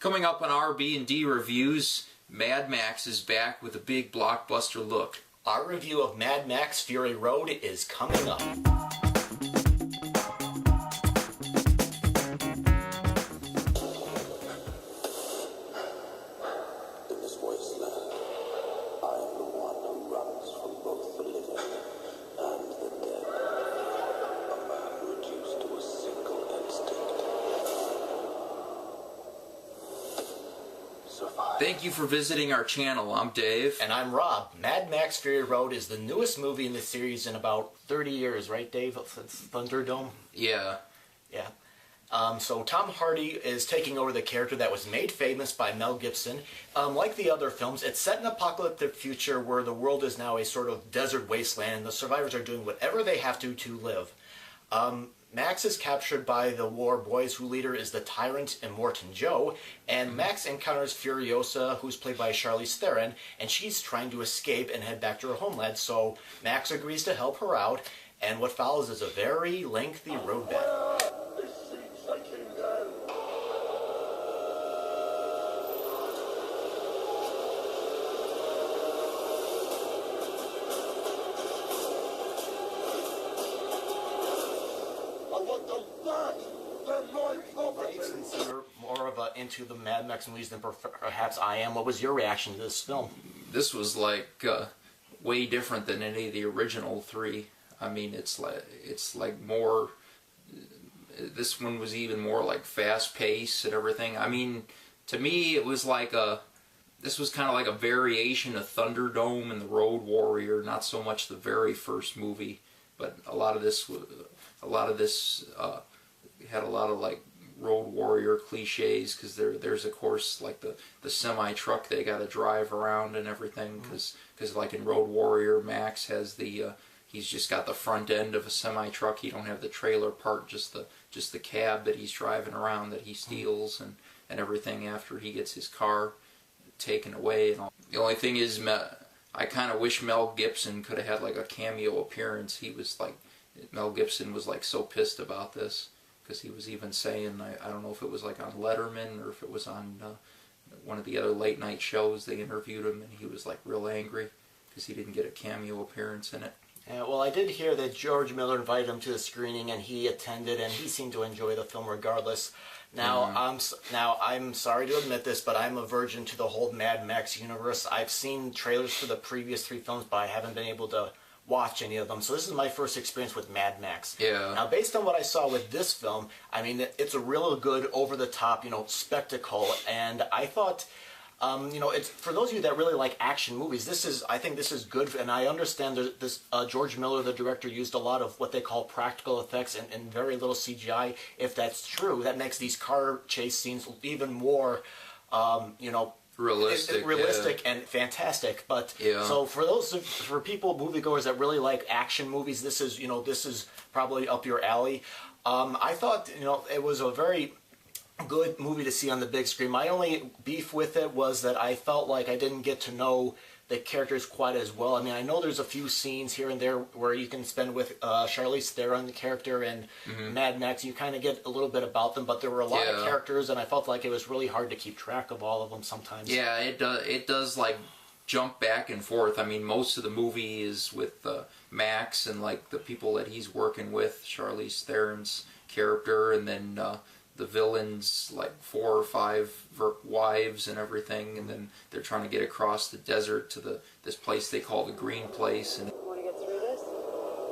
Coming up on R&B Reviews, Mad Max is back with a big blockbuster look. Our review of Mad Max Fury Road is coming up. In this wasteland, I am the one who runs from both the living and the dead. A man reduced to a single instinct. Survive. Thank you for visiting our channel. I'm Dave. And I'm Rob. Mad Max Fury Road is the newest movie in the series in about 30 years, right, Dave? Since Thunderdome? Yeah. Yeah. So Tom Hardy is taking over the character that was made famous by Mel Gibson. Like the other films, it's set in an apocalyptic future where the world is now a sort of desert wasteland and the survivors are doing whatever they have to live. Max is captured by the war boys, whose leader is the Tyrant Immortan Joe, and Max encounters Furiosa, who's played by Charlize Theron, and she's trying to escape and head back to her homeland, so Max agrees to help her out, and what follows is a very lengthy road battle. This seems like you know. I want them back. They're my property. Since you're more of into the Mad Max movies than perhaps I am, what was your reaction to this film? This was like way different than any of the original three. I mean, it's like more. This one was even more like fast paced and everything. I mean, to me, it was like this was kind of like a variation of Thunderdome and the Road Warrior. Not so much the very first movie, but a lot of this had a lot of like Road Warrior cliches, because there's of course like the semi truck they got to drive around and everything, because like in Road Warrior, Max has he's just got the front end of a semi truck. He don't have the trailer part, just the cab that he's driving around that he steals and everything after he gets his car taken away and all. The only thing is, I kind of wish Mel Gibson could have had like a cameo appearance. Mel Gibson was like so pissed about this, because he was even saying, I don't know if it was like on Letterman or if it was on one of the other late night shows, they interviewed him and he was like real angry because he didn't get a cameo appearance in it. Yeah, well, I did hear that George Miller invited him to the screening, and he attended, and he seemed to enjoy the film regardless. Now, I'm sorry to admit this, but I'm a virgin to the whole Mad Max universe. I've seen trailers for the previous three films, but I haven't been able to watch any of them. So this is my first experience with Mad Max. Yeah. Now, based on what I saw with this film, I mean, it's a real good, over-the-top, spectacle, and I thought. It's for those of you that really like action movies. I think this is good, and I understand this. George Miller, the director, used a lot of what they call practical effects and very little CGI. If that's true, that makes these car chase scenes even more, realistic and fantastic. But so for people, moviegoers that really like action movies, this is probably up your alley. I thought it was a very good movie to see on the big screen. My only beef with it was that I felt like I didn't get to know the characters quite as well. I mean, I know there's a few scenes here and there where you can spend with Charlize Theron, the character, and Mad Max. You kind of get a little bit about them, but there were a lot of characters, and I felt like it was really hard to keep track of all of them sometimes. Yeah, it does like jump back and forth. I mean, most of the movie is with Max and like the people that he's working with, Charlize Theron's character, and then the villains, like 4 or 5 wives and everything, and then they're trying to get across the desert to this place they call the Green Place. And want to get through this?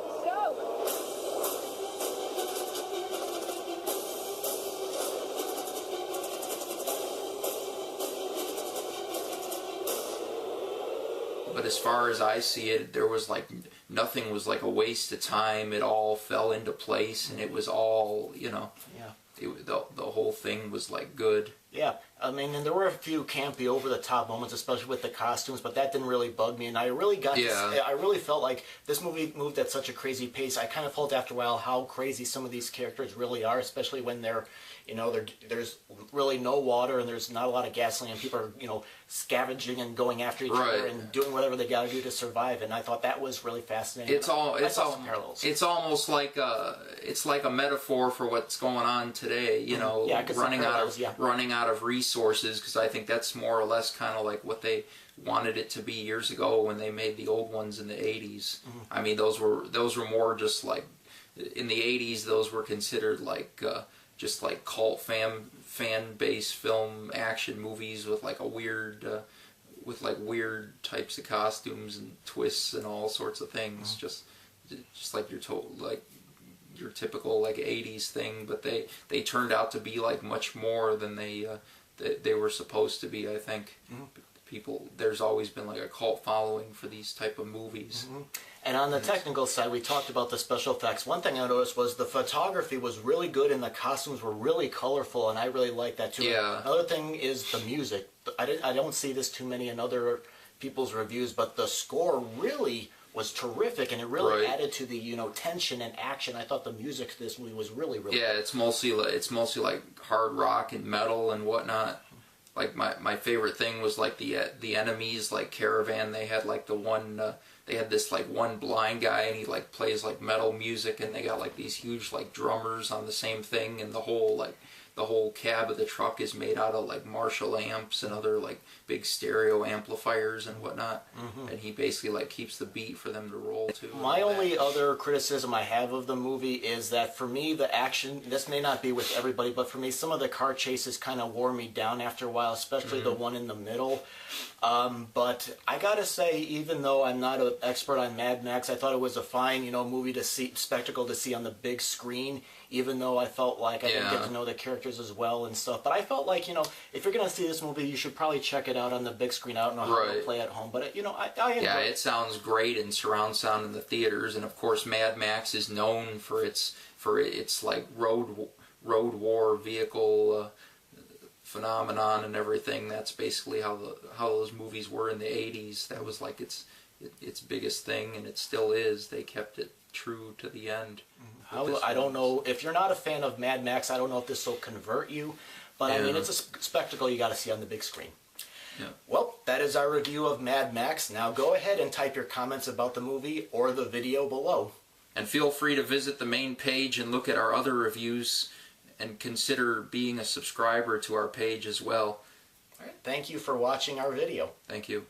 Let's go! But as far as I see it, there was like nothing was like a waste of time. It all fell into place, and it was all Yeah. The whole thing was like good. Yeah, I mean, and there were a few campy, over-the-top moments, especially with the costumes, but that didn't really bug me, and I really I really felt like this movie moved at such a crazy pace. I kind of felt after a while how crazy some of these characters really are, especially when they're You know, there's really no water and there's not a lot of gasoline, and people are, you know, scavenging and going after each other and doing whatever they got to do to survive. And I thought that was really fascinating. It's almost like a metaphor for what's going on today. You know, running out of resources, because I think that's more or less kind of like what they wanted it to be years ago when they made the old ones in the 80s. I mean, those were more just like, in the 80s, those were considered like just like cult fan based film action movies with like a weird weird types of costumes and twists and all sorts of things. Just like your typical like 80s thing, but they turned out to be like much more than they were supposed to be, I think. There's always been like a cult following for these type of movies. And on the technical side, we talked about the special effects. One thing I noticed was the photography was really good and the costumes were really colorful, and I really liked that too. Yeah. Another thing is the music. I don't see this too many in other people's reviews, but the score really was terrific, and it really added to the, you know, tension and action. I thought the music to this movie was really good. It's mostly like hard rock and metal and whatnot. Like my favorite thing was like the enemies, like Caravan. They had like they had this like one blind guy, and he like plays like metal music, and they got like these huge like drummers on the same thing, and the whole cab of the truck is made out of like Marshall amps and other like big stereo amplifiers and whatnot. And he basically like keeps the beat for them to roll to. My only other criticism I have of the movie is that for me the action, this may not be with everybody, but for me some of the car chases kind of wore me down after a while, especially the one in the middle. But I gotta say, even though I'm not an expert on Mad Max, I thought it was a fine, you know, movie to see, spectacle to see on the big screen. Even though I felt like I didn't get to know the characters as well and stuff, but I felt like, you know, if you're gonna see this movie, you should probably check it out on the big screen. I don't know how to play at home, but you know, I enjoy it. It sounds great in surround sound in the theaters, and of course, Mad Max is known for its like road war vehicle phenomenon and everything. That's basically how those movies were in the 80s. That was like its biggest thing, and it still is. They kept it true to the end. I don't know if you're not a fan of Mad Max. I don't know if this will convert you, but I mean, it's a spectacle you got to see on the big screen. Well, that is our review of Mad Max. Now go ahead and type your comments about the movie or the video below. And feel free to visit the main page and look at our other reviews, and consider being a subscriber to our page as well. All right. Thank you for watching our video. Thank you.